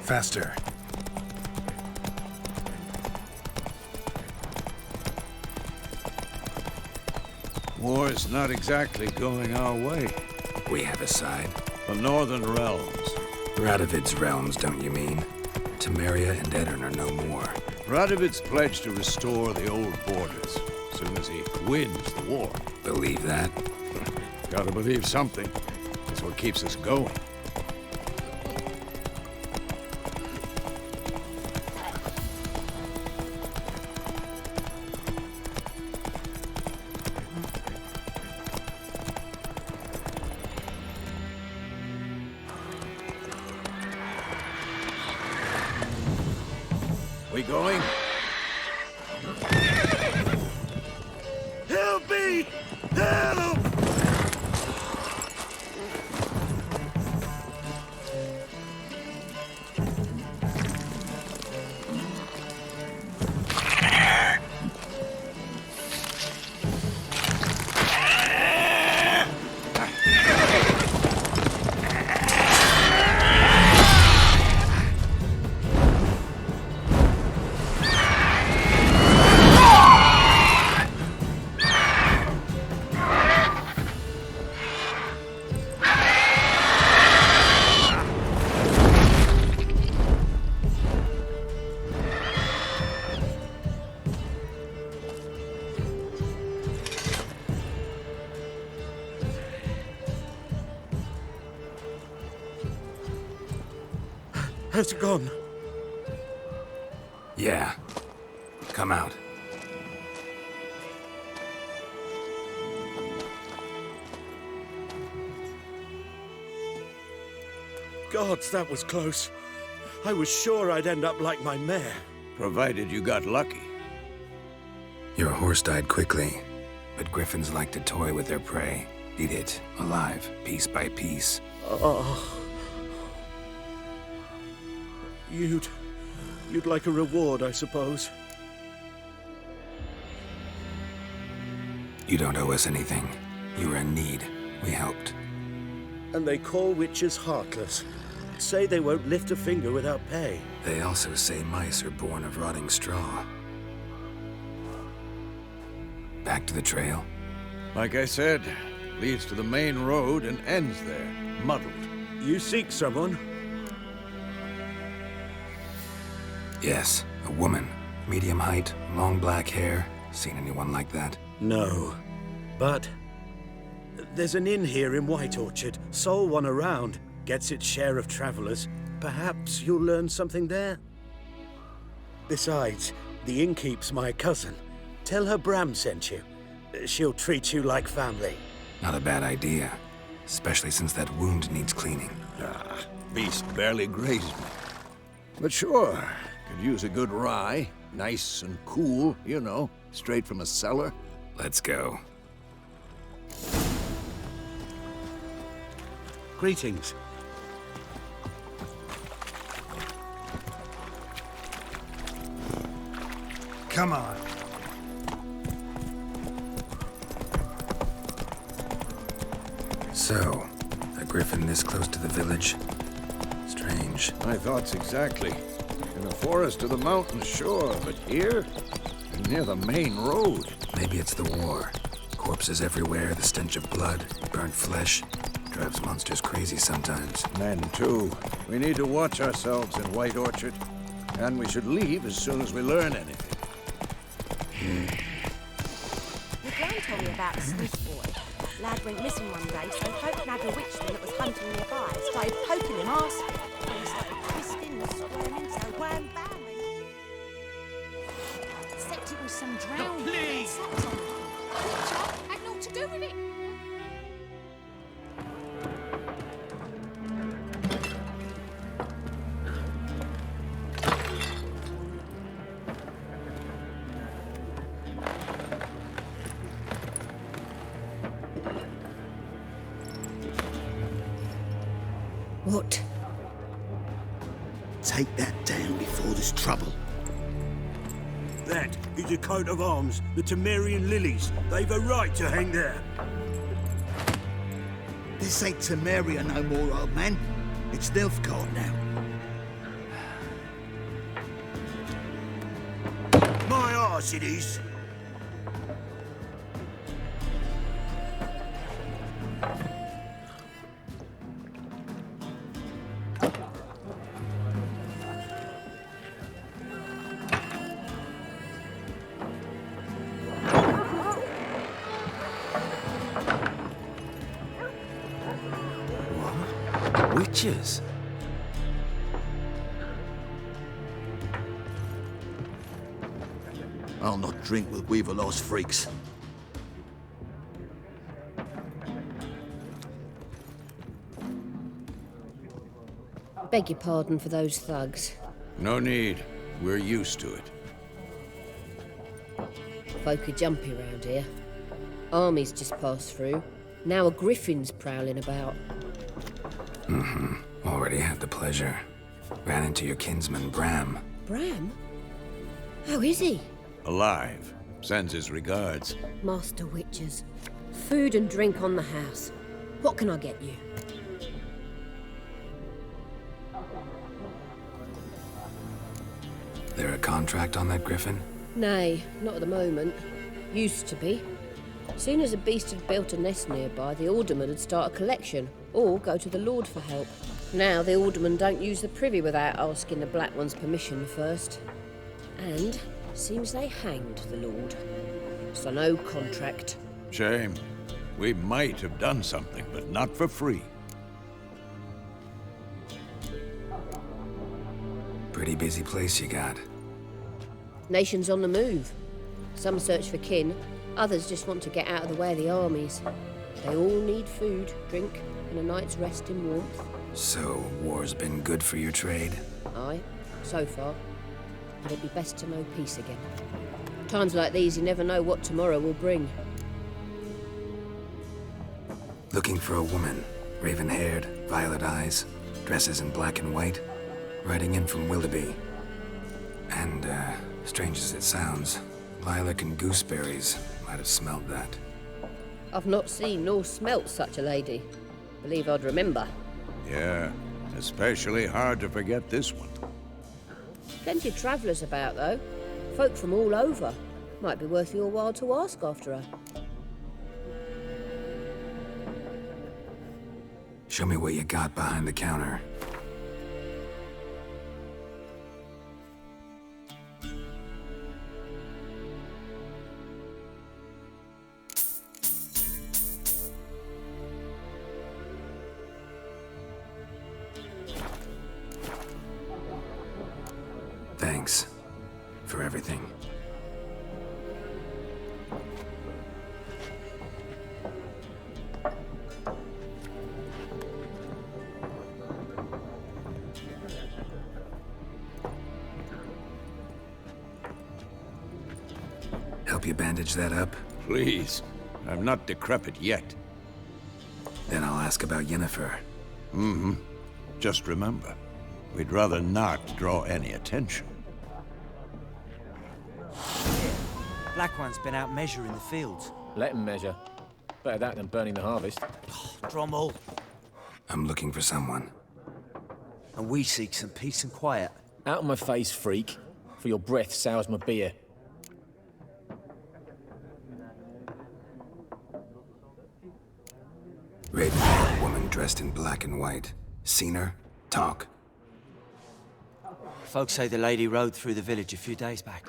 Faster. War's not exactly going our way. We have a side. The Northern Realms. Radovid's realms, don't you mean? Temeria and Edirn are no more. Radovid's pledged to restore the old borders as soon as he wins the war. Believe that? Gotta believe something. It's what keeps us going. We going? Help me! Help! Has it gone? Yeah. Come out. Gods, that was close. I was sure I'd end up like my mare. Provided you got lucky. Your horse died quickly, but griffins like to toy with their prey. Eat it, alive, piece by piece. Oh. You'd like a reward, I suppose. You don't owe us anything. You were in need. We helped. And they call witches heartless. Say they won't lift a finger without pay. They also say mice are born of rotting straw. Back to the trail? Like I said, leads to the main road and ends there, muddled. You seek someone? Yes, a woman. Medium height, long black hair. Seen anyone like that? No. But there's an inn here in White Orchard. Sole one around. Gets its share of travelers. Perhaps you'll learn something there? Besides, the innkeep's my cousin. Tell her Bram sent you. She'll treat you like family. Not a bad idea. Especially since that wound needs cleaning. Beast barely grazed me. But sure, could use a good rye. Nice and cool, you know, straight from a cellar. Let's go. Greetings. Come on. So, a griffin this close to the village? Strange. My thoughts exactly. In the forest or the mountains, sure, but here? And near the main road. Maybe it's the war. Corpses everywhere, the stench of blood, burnt flesh. Drives monsters crazy sometimes. Men, too. We need to watch ourselves in White Orchard. And we should leave as soon as we learn anything. Your gran told me about a Smith boy. Lad went missing one day, so folk nagged a witch thing that was hunting nearby. Started poking him, asking. And he started twisting and squirming, so wham bam. Except it was some drowning. Please! Had naught to do with it. What? Take that down before there's trouble. That is a coat of arms, the Temerian lilies. They've a right to hang there. This ain't Temeria no more, old man. It's Nilfgaard now. course it is. Witches? I'll not drink with Weaverlaw's freaks. Beg your pardon for those thugs. No need. We're used to it. Folk are jumpy round here. Armies just passed through. Now a griffin's prowling about. Already had the pleasure. Ran into your kinsman, Bram. Bram? How is he? Alive. Sends his regards. Master Witches. Food and drink on the house. What can I get you? There a contract on that griffin? Nay, not at the moment. Used to be. Soon as a beast had built a nest nearby, the alderman would start a collection, or go to the Lord for help. Now the aldermen don't use the privy without asking the Black One's permission first. And seems they hanged the Lord. So no contract. Shame. We might have done something, but not for free. Pretty busy place you got. Nations on the move. Some search for kin, others just want to get out of the way of the armies. They all need food, drink, and a night's rest in warmth. So, war's been good for your trade? Aye, so far. But it'd be best to know peace again. Times like these, you never know what tomorrow will bring. Looking for a woman. Raven-haired, violet eyes, dresses in black and white. Riding in from Willoughby. And, strange as it sounds, lilac and gooseberries might have smelled that. I've not seen nor smelt such a lady. Believe I'd remember. Yeah, especially hard to forget this one. Plenty of travellers about, though. Folk from all over. Might be worth your while to ask after her. Show me what you got behind the counter. Thanks for everything. Help you bandage that up? Please. I'm not decrepit yet. Then I'll ask about Yennefer. Just remember, we'd rather not draw any attention. Black One's been out measuring the fields. Let him measure. Better that than burning the harvest. Drommel. I'm looking for someone. And we seek some peace and quiet. Out of my face, freak. For your breath sours my beer. Raven-haired woman dressed in black and white. Seen her? Talk. Folks say the lady rode through the village a few days back.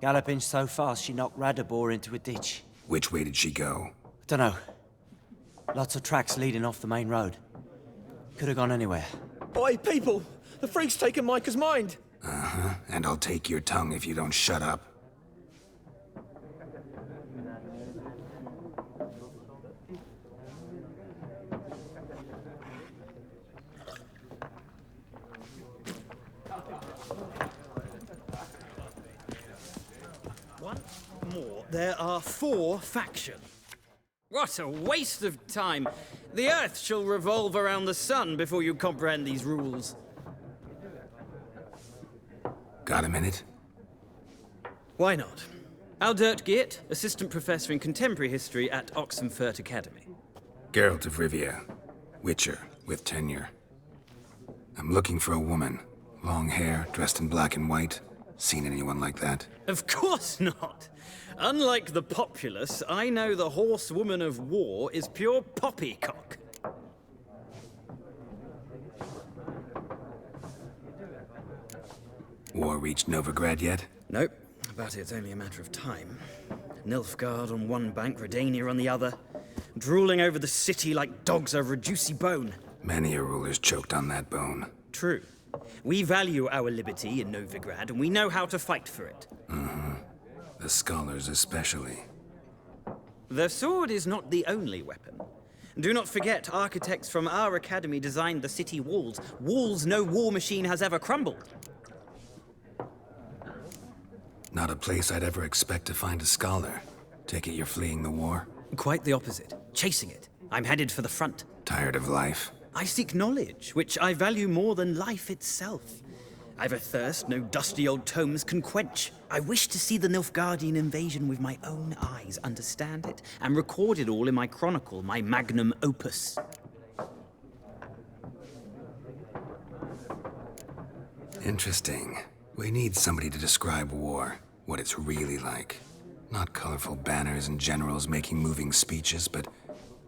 Galloping so fast she knocked Radabor into a ditch. Which way did she go? Dunno. Lots of tracks leading off the main road. Could have gone anywhere. Oi, people! The freak's taken Micah's mind! And I'll take your tongue if you don't shut up. Once more, there are 4 factions. What a waste of time! The Earth shall revolve around the sun before you comprehend these rules. Got a minute? Why not? Aldert Geert, Assistant Professor in Contemporary History at Oxenfurt Academy. Geralt of Rivia. Witcher, with tenure. I'm looking for a woman. Long hair, dressed in black and white. Seen anyone like that? Of course not. Unlike the populace, I know the horsewoman of war is pure poppycock. War reached Novigrad yet? Nope, but it's only a matter of time. Nilfgaard on one bank, Redania on the other, drooling over the city like dogs over a juicy bone. Many a ruler's choked on that bone. True. We value our liberty in Novigrad, and we know how to fight for it. The scholars especially. The sword is not the only weapon. Do not forget, architects from our academy designed the city walls. Walls no war machine has ever crumbled. Not a place I'd ever expect to find a scholar. Take it you're fleeing the war? Quite the opposite. Chasing it. I'm headed for the front. Tired of life? I seek knowledge, which I value more than life itself. I've a thirst no dusty old tomes can quench. I wish to see the Nilfgaardian invasion with my own eyes, understand it, and record it all in my chronicle, my magnum opus. Interesting. We need somebody to describe war, what it's really like. Not colorful banners and generals making moving speeches, but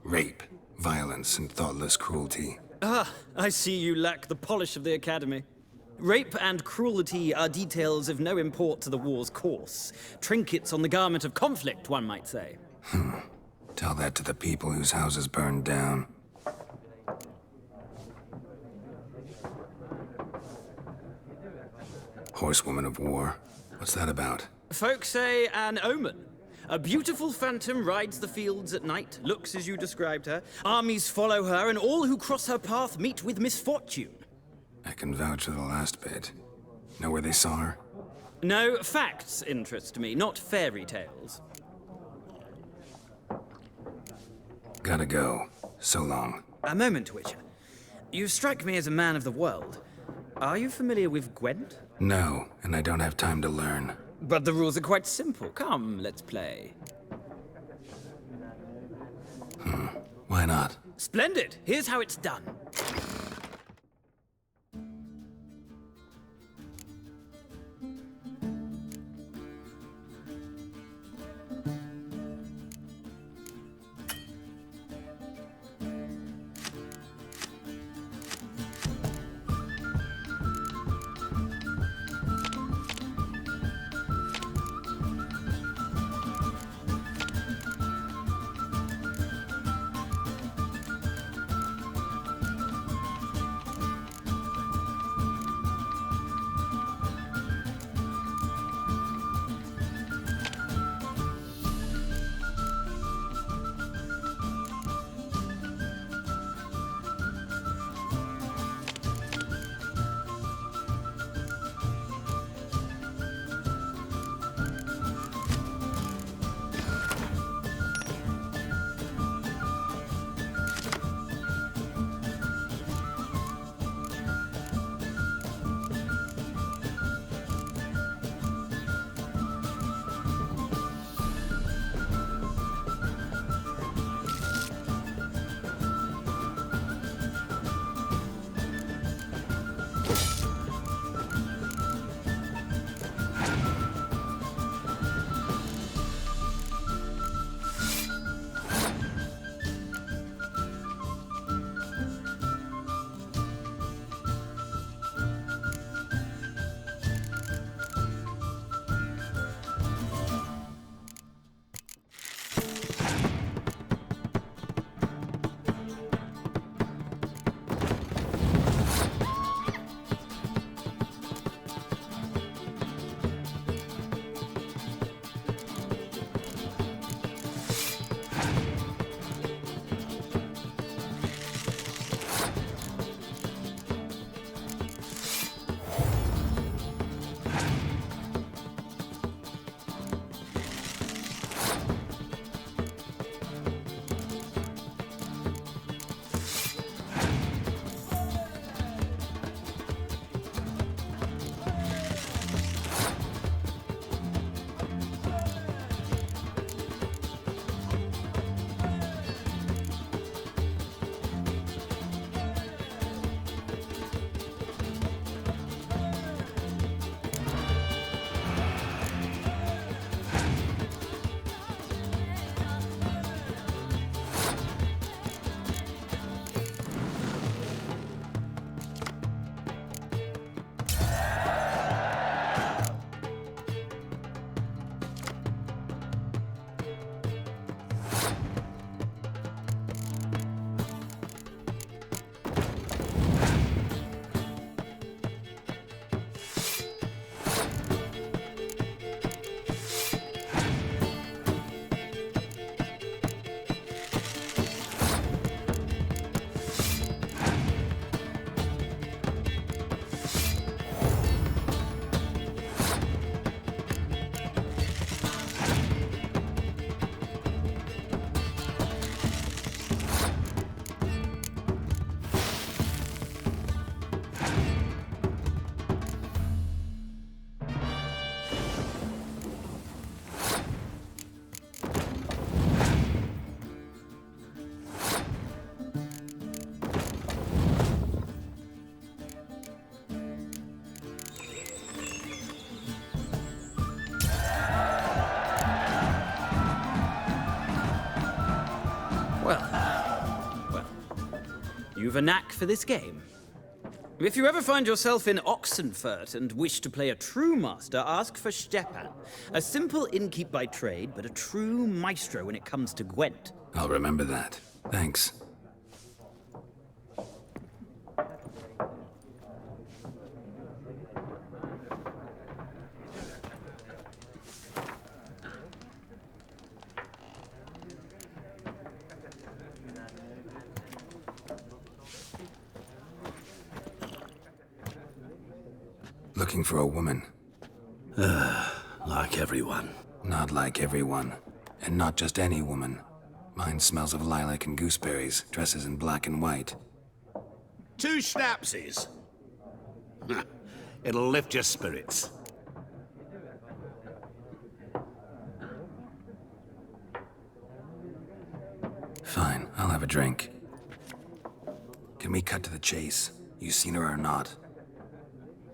rape, violence, and thoughtless cruelty. Ah, I see you lack the polish of the academy. Rape and cruelty are details of no import to the war's course. Trinkets on the garment of conflict, one might say. Tell that to the people whose houses burned down. Horsewoman of War. What's that about? Folks say an omen. A beautiful phantom rides the fields at night, looks as you described her. Armies follow her, and all who cross her path meet with misfortune. I can vouch for the last bit. Know where they saw her? No, facts interest me, not fairy tales. Gotta go. So long. A moment, Witcher. You strike me as a man of the world. Are you familiar with Gwent? No, and I don't have time to learn. But the rules are quite simple. Come, let's play. Why not? Splendid! Here's how it's done. Well, you've a knack for this game. If you ever find yourself in Oxenfurt and wish to play a true master, ask for Stepan. A simple innkeep by trade, but a true maestro when it comes to Gwent. I'll remember that. Thanks. Looking for a woman. Like everyone. Not like everyone. And not just any woman. Mine smells of lilac and gooseberries, dresses in black and white. 2 schnapsies. It'll lift your spirits. Fine, I'll have a drink. Can we cut to the chase? You seen her or not?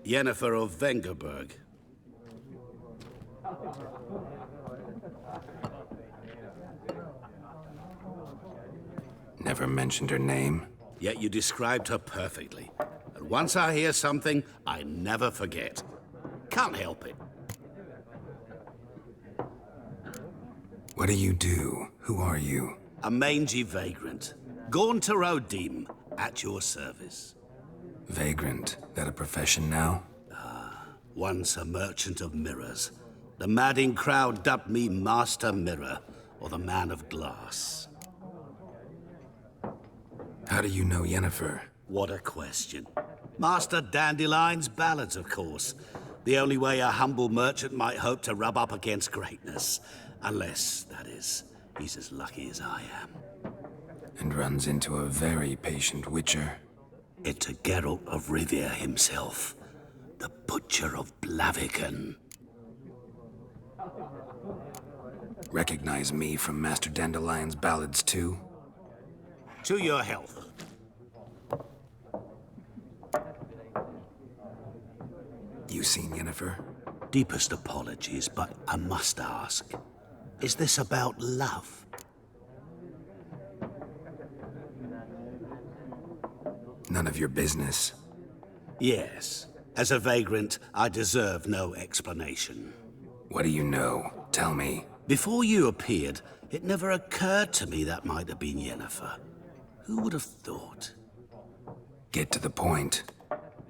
Yennefer of Vengerberg. Never mentioned her name. Yet you described her perfectly. And once I hear something, I never forget. Can't help it. What do you do? Who are you? A mangy vagrant. Gone to Rodim, at your service. Vagrant. That a profession now? Once a merchant of mirrors. The madding crowd dubbed me Master Mirror, or the Man of Glass. How do you know Yennefer? What a question. Master Dandelion's ballads, of course. The only way a humble merchant might hope to rub up against greatness. Unless, that is, he's as lucky as I am. And runs into a very patient witcher. It's a Geralt of Rivia himself. The Butcher of Blaviken. Recognize me from Master Dandelion's ballads too? To your health. You seen Yennefer? Deepest apologies, but I must ask. Is this about love? None of your business. Yes. As a vagrant, I deserve no explanation. What do you know? Tell me. Before you appeared, it never occurred to me that might have been Yennefer. Who would have thought? Get to the point.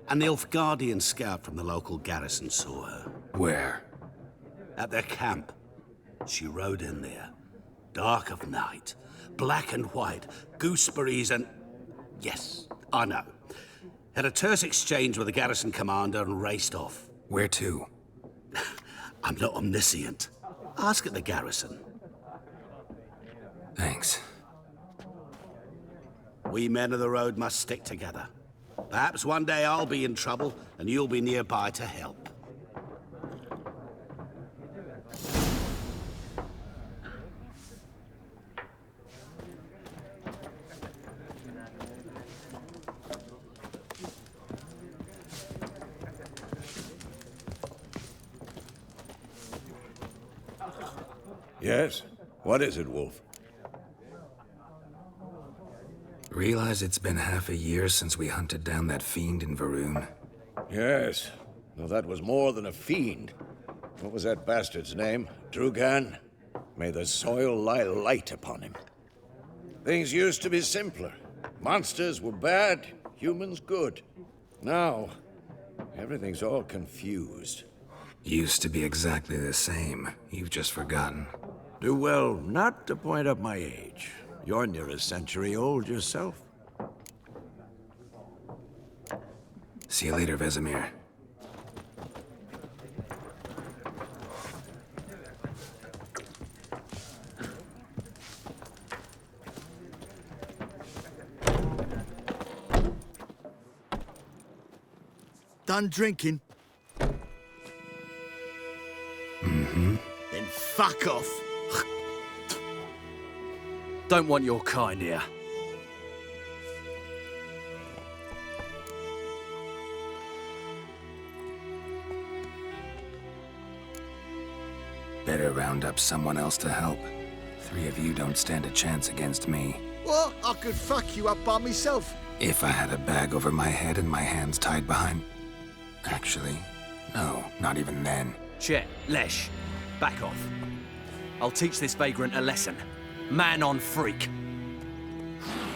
An Nilfgaardian scout from the local garrison saw her. Where? At their camp. She rode in there. Dark of night. Black and white. Gooseberries and... Yes, I know. Had a terse exchange with the garrison commander and raced off. Where to? I'm not omniscient. Ask at the garrison. Thanks. We men of the road must stick together. Perhaps one day I'll be in trouble and you'll be nearby to help. Yes? What is it, Wolf? Realize it's been half a year since we hunted down that fiend in Varun? Yes. Though that was more than a fiend. What was that bastard's name? Drugan? May the soil lie light upon him. Things used to be simpler. Monsters were bad, humans good. Now, everything's all confused. Used to be exactly the same. You've just forgotten. Do well not to point up my age. You're near a century old yourself. See you later, Vesemir. Done drinking? Mm-hmm. Then fuck off. Don't want your kind here. Better round up someone else to help. 3 of you don't stand a chance against me. What? I could fuck you up by myself. If I had a bag over my head and my hands tied behind... Actually, no, not even then. Chet, Lesh, back off. I'll teach this vagrant a lesson. Man on freak.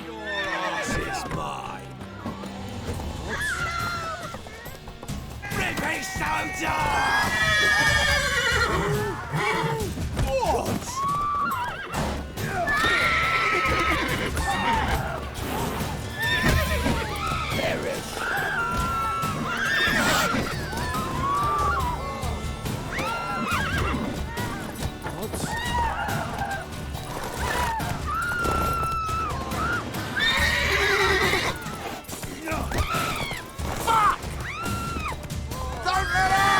Your ass is mine. Rippy soda! What? Don't let out!